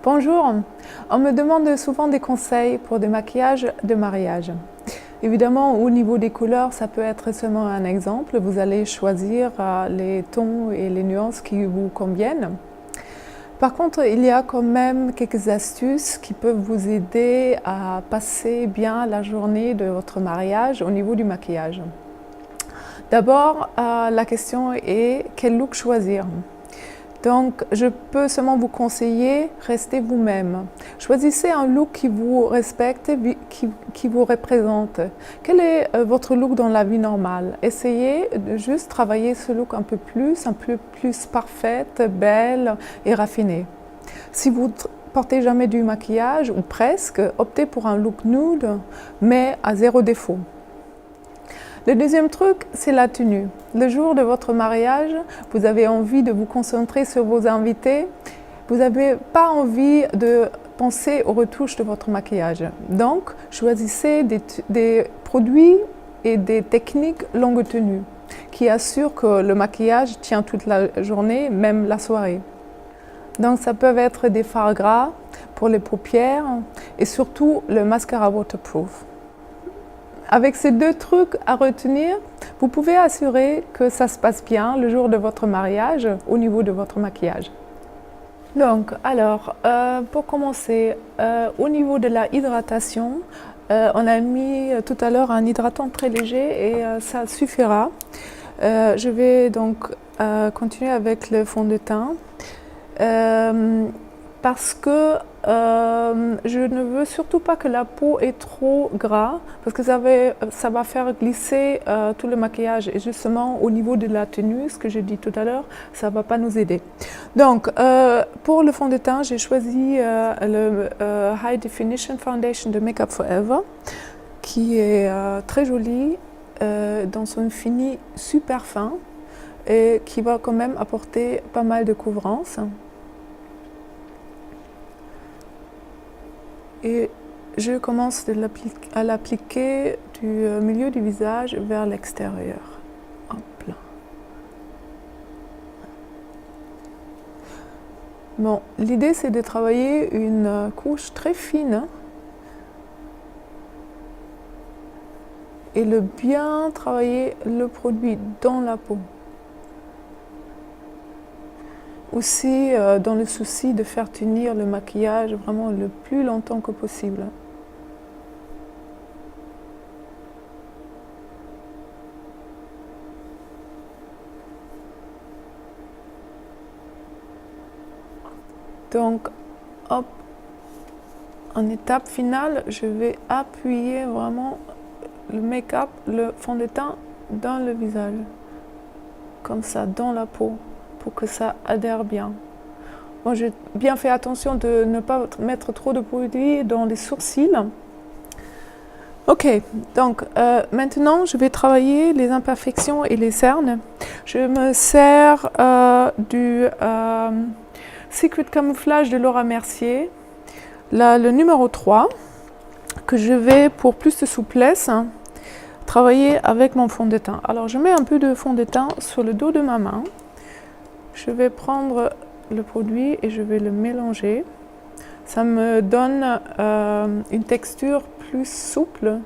Bonjour, on me demande souvent des conseils pour des maquillages de mariage. Évidemment, au niveau des couleurs, ça peut être seulement un exemple. Vous allez choisir les tons et les nuances qui vous conviennent. Par contre, il y a quand même quelques astuces qui peuvent vous aider à passer bien la journée de votre mariage au niveau du maquillage. D'abord, la question est quel look choisir? Donc, je peux seulement vous conseiller, restez vous-même. Choisissez un look qui vous respecte, qui vous représente. Quel est votre look dans la vie normale? Essayez de juste travailler ce look un peu plus parfaite, belle et raffinée. Si vous portez jamais du maquillage, ou presque, optez pour un look nude, mais à zéro défaut. Le deuxième truc, c'est la tenue. Le jour de votre mariage, vous avez envie de vous concentrer sur vos invités. Vous n'avez pas envie de penser aux retouches de votre maquillage. Donc, choisissez des produits et des techniques longue tenue qui assurent que le maquillage tient toute la journée, même la soirée. Donc, ça peut être des fards gras pour les paupières et surtout le mascara waterproof. Avec ces deux trucs à retenir, vous pouvez assurer que ça se passe bien le jour de votre mariage au niveau de votre maquillage. Donc, alors, pour commencer, au niveau de la hydratation, on a mis tout à l'heure un hydratant très léger et ça suffira. Je vais donc continuer avec le fond de teint. Parce que je ne veux surtout pas que la peau est trop gras, parce que ça va faire glisser tout le maquillage. Et justement, au niveau de la tenue, ce que j'ai dit tout à l'heure, ça ne va pas nous aider. Donc, pour le fond de teint, j'ai choisi le High Definition Foundation de Make Up For Ever, qui est très joli, dans son fini super fin, et qui va quand même apporter pas mal de couvrance. Et je commence à l'appliquer du milieu du visage vers l'extérieur. Hop là. Bon, l'idée c'est de travailler une couche très fine et de bien travailler le produit dans la peau. Aussi dans le souci de faire tenir le maquillage vraiment le plus longtemps que possible. Donc, hop, en étape finale, je vais appuyer vraiment le make-up, le fond de teint dans le visage, comme ça, dans la peau, pour que ça adhère bien. Bon, j'ai bien fait attention de ne pas mettre trop de produit dans les sourcils. Ok, donc maintenant je vais travailler les imperfections et les cernes. Je me sers du Secret Camouflage de Laura Mercier, là, le numéro 3, que je vais, pour plus de souplesse, travailler avec mon fond de teint. Alors je mets un peu de fond de teint sur le dos de ma main. Je vais prendre le produit et je vais le mélanger. Ça me donne une texture plus souple,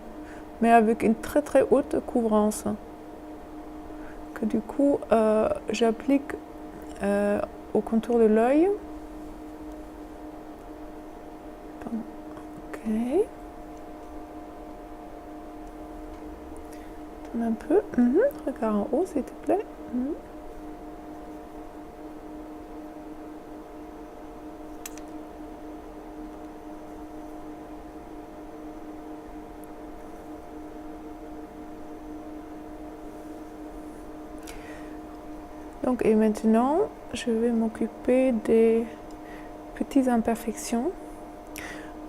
mais avec une très très haute couvrance. Que du coup, j'applique au contour de l'œil. Ok. Tourne un peu. Regarde en haut, s'il te plaît. Donc, et maintenant, je vais m'occuper des petites imperfections.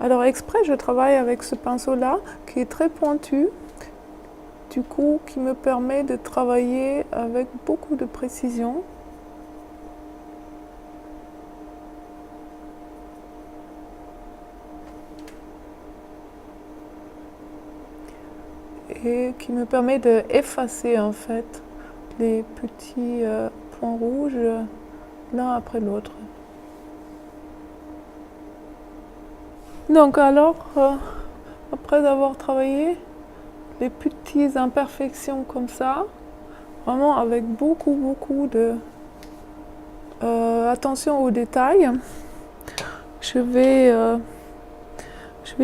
Alors, exprès, je travaille avec ce pinceau-là, qui est très pointu, du coup, qui me permet de travailler avec beaucoup de précision. Et qui me permet d'effacer, en fait, les petits points rouges l'un après l'autre. Donc alors, après avoir travaillé les petites imperfections comme ça, vraiment avec beaucoup de attention aux détails, je vais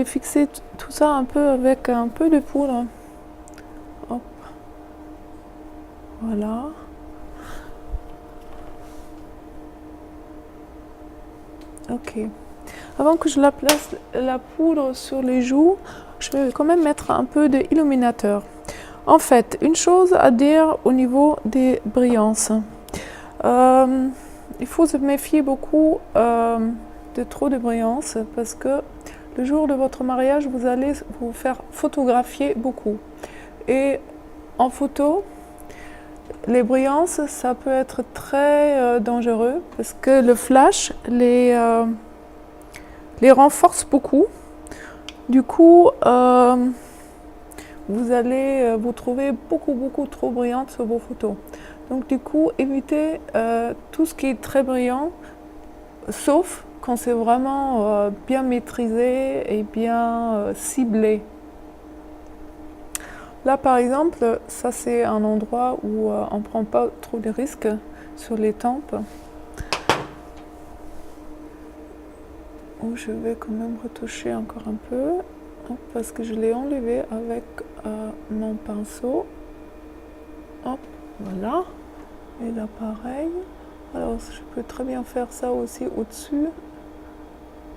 fixer tout ça un peu avec un peu de poudre. Hop. Voilà. Ok. Avant que je la place la poudre sur les joues, je vais quand même mettre un peu d'illuminateur. En fait, une chose à dire au niveau des brillances. Il faut se méfier beaucoup de trop de brillance parce que le jour de votre mariage, vous allez vous faire photographier beaucoup. Et en photo, les brillances, ça peut être très dangereux parce que le flash les renforce beaucoup. Du coup, vous allez vous trouver beaucoup trop brillante sur vos photos. Donc du coup, évitez tout ce qui est très brillant, sauf quand c'est vraiment bien maîtrisé et bien ciblé. Là par exemple, ça c'est un endroit où on ne prend pas trop de risques sur les tempes. Où je vais quand même retoucher encore un peu, hop, parce que je l'ai enlevé avec mon pinceau. Hop, voilà. Et là pareil. Alors je peux très bien faire ça aussi au-dessus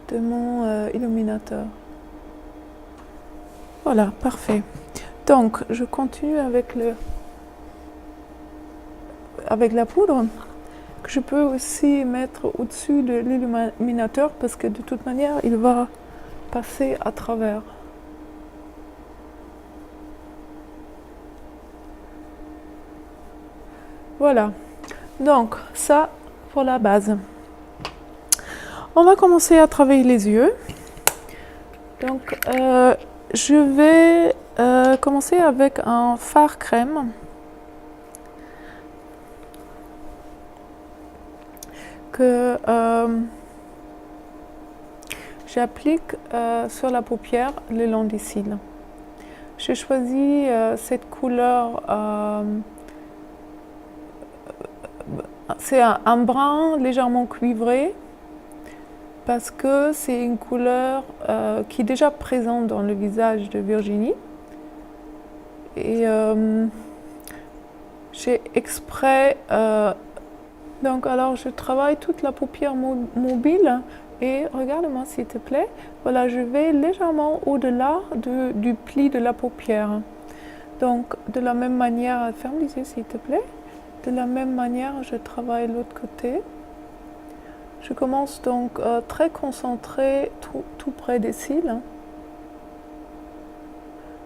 de mon illuminateur. Voilà, parfait. Donc je continue avec la poudre que je peux aussi mettre au-dessus de l'illuminateur parce que de toute manière il va passer à travers. Voilà, donc ça pour la base. On va commencer à travailler les yeux. Donc je vais commencer avec un fard crème que j'applique sur la paupière le long des cils. J'ai choisi cette couleur, c'est un brun légèrement cuivré parce que c'est une couleur qui est déjà présente dans le visage de Virginie. Et j'ai exprès donc alors je travaille toute la paupière mobile et regarde-moi s'il te plaît. Voilà, je vais légèrement au-delà du pli de la paupière. Donc de la même manière, ferme les yeux s'il te plaît. De la même manière, je travaille l'autre côté. Je commence donc très concentré tout près des cils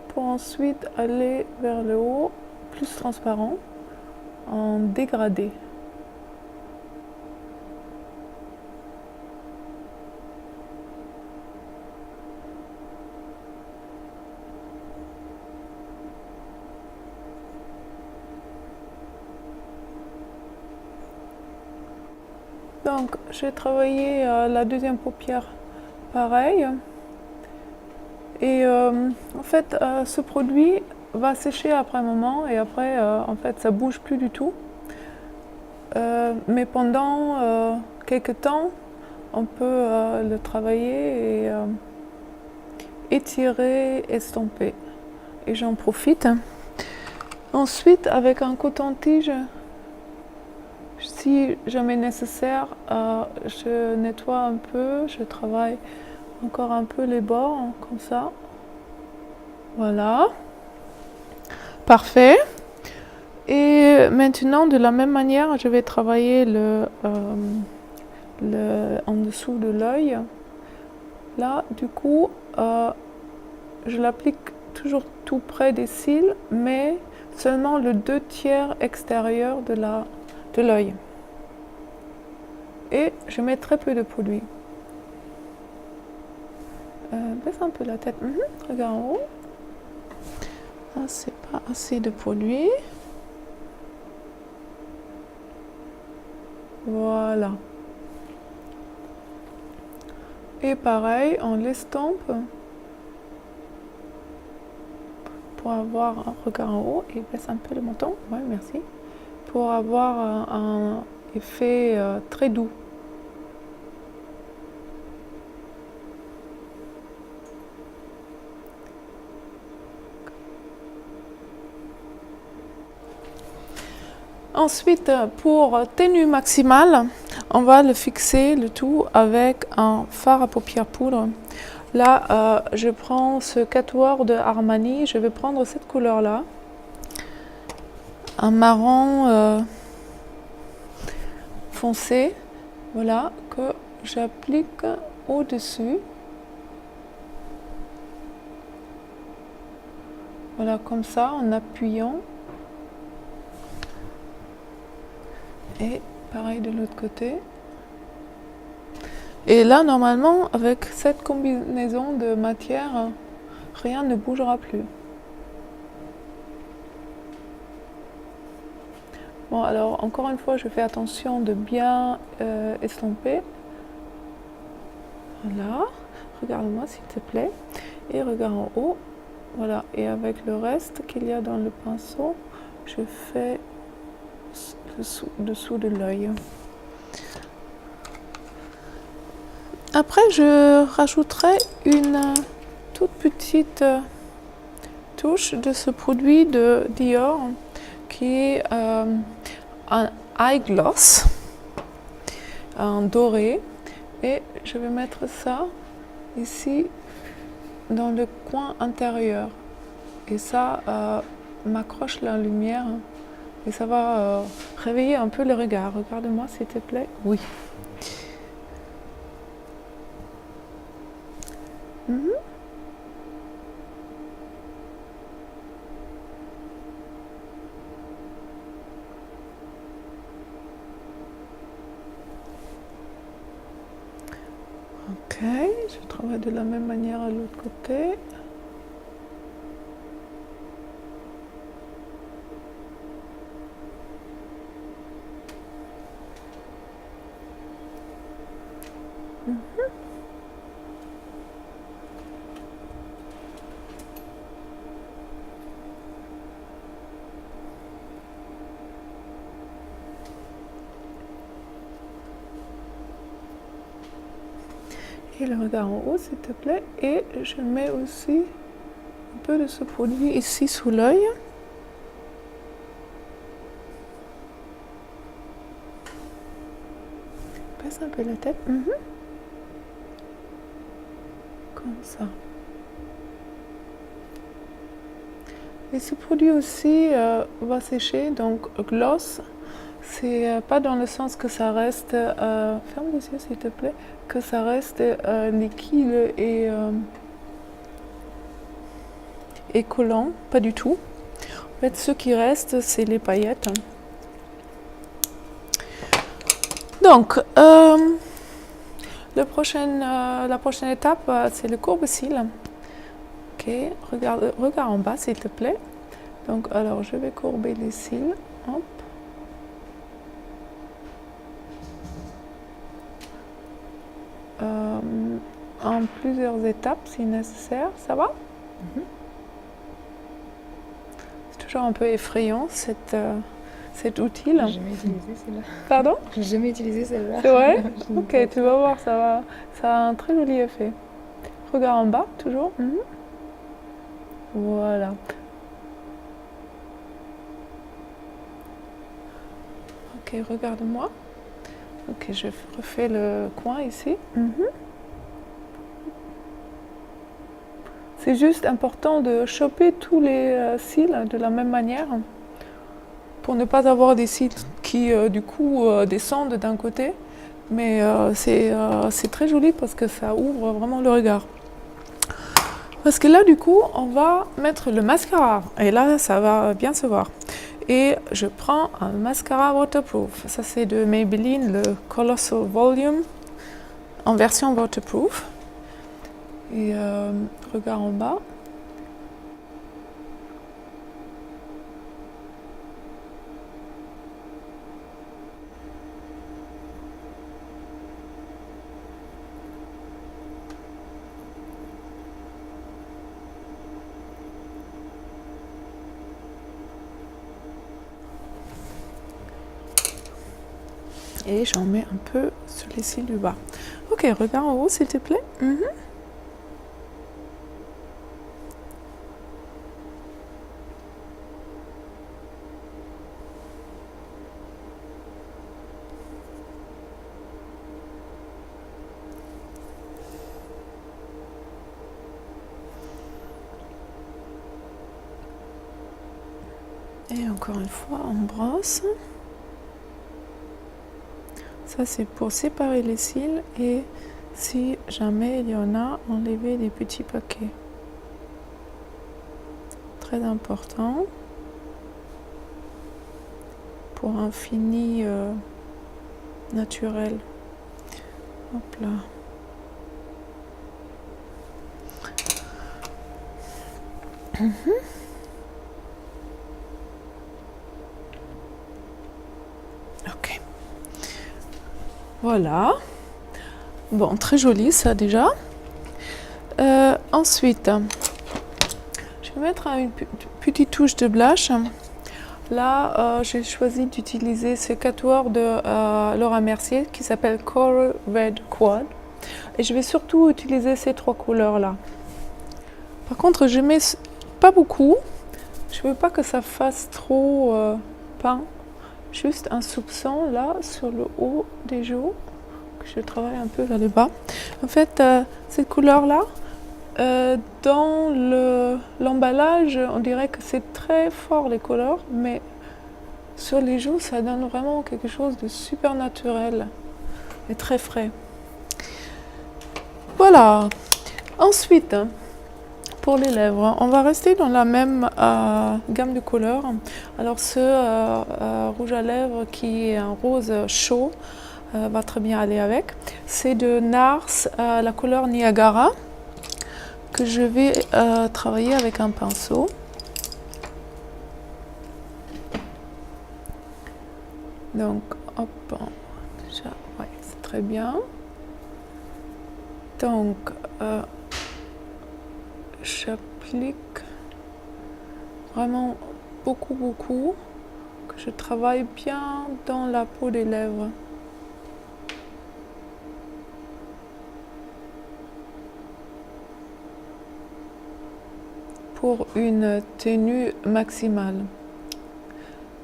pour ensuite aller vers le haut, plus transparent, en dégradé. Donc j'ai travaillé la deuxième paupière pareil. Et en fait, ce produit va sécher après un moment et après, en fait, ça bouge plus du tout. Mais pendant quelques temps, on peut le travailler et étirer, estomper. Et j'en profite. Ensuite, avec un coton-tige, si jamais nécessaire, je nettoie un peu, je travaille encore un peu les bords, comme ça. Voilà. Parfait. Et maintenant, de la même manière, je vais travailler en dessous de l'œil. Là, du coup, je l'applique toujours tout près des cils, mais seulement le 2/3 extérieur de l'œil. Et je mets très peu de produit. Baisse un peu la tête. Regarde en haut. Ah, c'est pas assez de produit. Voilà. Et pareil, on l'estompe pour avoir un regard en haut et baisse un peu le menton. Ouais, merci. Pour avoir un effet très doux. Ensuite, pour tenue maximale, on va le fixer le tout avec un fard à paupières poudre. Là, je prends ce quatuor de Armani, je vais prendre cette couleur-là, un marron foncé, voilà, que j'applique au-dessus. Voilà, comme ça, en appuyant. Et pareil de l'autre côté. Et là, normalement, avec cette combinaison de matière, rien ne bougera plus. Bon, alors, encore une fois, je fais attention de bien estomper. Voilà. Regarde-moi, s'il te plaît. Et regarde en haut. Voilà. Et avec le reste qu'il y a dans le pinceau, je fais dessous de l'œil. Après, je rajouterai une toute petite touche de ce produit de Dior qui est un eye gloss, un doré. Et je vais mettre ça ici dans le coin intérieur. Et ça m'accroche la lumière. Et ça va réveiller un peu le regard. Regarde-moi s'il te plaît. Oui. Ok, je travaille de la même manière à l'autre côté. Et le regard en haut, s'il te plaît. Et je mets aussi un peu de ce produit ici sous l'œil. Passe un peu la tête. Comme ça. Et ce produit aussi va sécher, donc gloss. C'est pas dans le sens que ça reste, ferme les yeux s'il te plaît, que ça reste liquide et collant, pas du tout. En fait, ce qui reste, c'est les paillettes. Donc, la prochaine étape, c'est le courbe-cils. Ok, regarde en bas s'il te plaît. Donc, alors, je vais courber les cils. Hop. En plusieurs étapes si nécessaire, ça va? C'est toujours un peu effrayant cet outil. J'ai jamais utilisé celle-là. Pardon? J'ai jamais utilisé celle-là. C'est vrai? Ok, tu vas voir, ça a un très joli effet. Regarde en bas, toujours. Voilà. Ok, regarde-moi. Ok, je refais le coin ici. C'est juste important de choper tous les cils de la même manière pour ne pas avoir des cils qui du coup descendent d'un côté. Mais c'est très joli parce que ça ouvre vraiment le regard. Parce que là du coup on va mettre le mascara et là ça va bien se voir. Et je prends un mascara waterproof. Ça c'est de Maybelline, le Colossal Volume en version waterproof. Et regard en bas. Et j'en mets un peu sur les cils du bas. Ok, regarde en haut s'il te plaît. Et encore une fois, on brosse. Ça, c'est pour séparer les cils et si jamais il y en a, enlever des petits paquets. Très important pour un fini naturel. Hop là. Ok. Voilà. Bon, très joli ça déjà. Ensuite, je vais mettre une petite touche de blush. Là, j'ai choisi d'utiliser ce quatuor de Laura Mercier qui s'appelle Coral Red Quad. Et je vais surtout utiliser ces trois couleurs-là. Par contre, je mets pas beaucoup. Je veux pas que ça fasse trop peint. Juste un soupçon là sur le haut des joues. Que je travaille un peu vers le bas. En fait, cette couleur-là, dans l'emballage, on dirait que c'est très fort les couleurs, mais sur les joues, ça donne vraiment quelque chose de super naturel et très frais. Voilà. Ensuite, pour les lèvres, on va rester dans la même gamme de couleurs. Alors ce rouge à lèvres qui est un rose chaud va très bien aller avec. C'est de NARS, la couleur Niagara, que je vais travailler avec un pinceau. Donc, hop, déjà, ouais, c'est très bien. Donc, j'applique vraiment beaucoup, que je travaille bien dans la peau des lèvres. Pour une tenue maximale.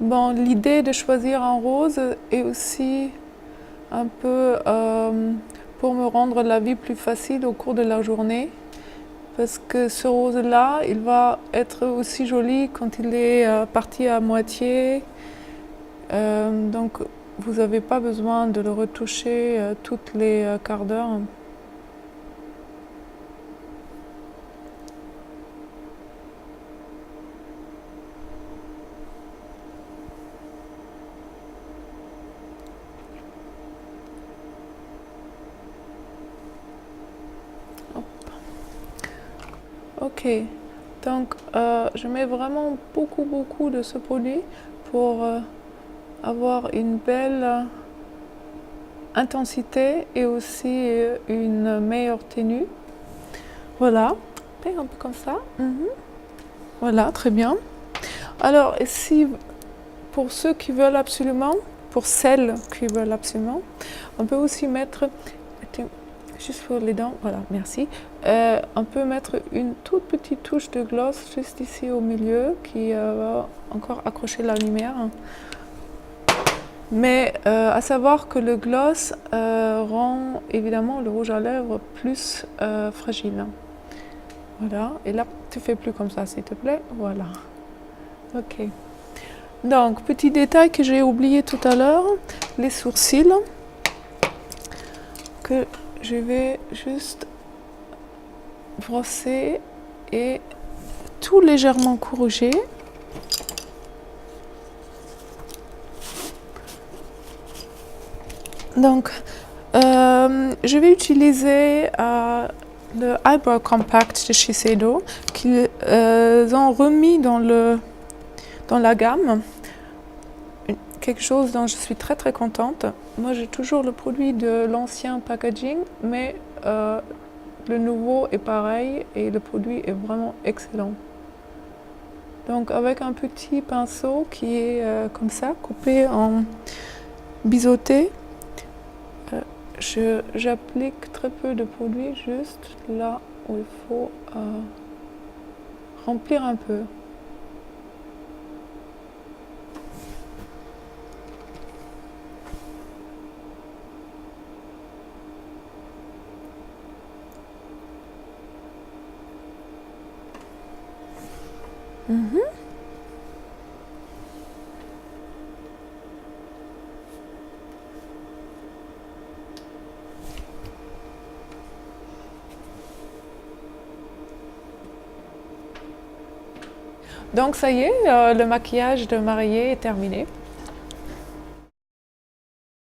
Bon, l'idée de choisir un rose est aussi un peu pour me rendre la vie plus facile au cours de la journée. Parce que ce rose-là, il va être aussi joli quand il est parti à moitié. Donc, vous n'avez pas besoin de le retoucher toutes les quarts d'heure. Ok, donc je mets vraiment beaucoup de ce produit pour avoir une belle intensité et aussi une meilleure tenue. Voilà, un peu comme ça. Voilà, très bien. Alors, si pour ceux qui veulent absolument, pour celles qui veulent absolument, on peut aussi mettre, juste pour les dents, voilà, merci. On peut mettre une toute petite touche de gloss juste ici au milieu qui va encore accrocher la lumière. Mais à savoir que le gloss rend évidemment le rouge à lèvres plus fragile. Voilà, et là tu fais plus comme ça s'il te plaît, voilà. Ok. Donc, petit détail que j'ai oublié tout à l'heure, les sourcils que je vais juste brosser et tout légèrement corriger. Donc, je vais utiliser le Eyebrow Compact de Shiseido qu'ils ont remis dans la gamme. Quelque chose dont je suis très contente. Moi, j'ai toujours le produit de l'ancien packaging, mais le nouveau est pareil et le produit est vraiment excellent. Donc, avec un petit pinceau qui est comme ça, coupé en biseauté, J'applique très peu de produit, juste là où il faut remplir un peu. Donc ça y est, le maquillage de mariée est terminé.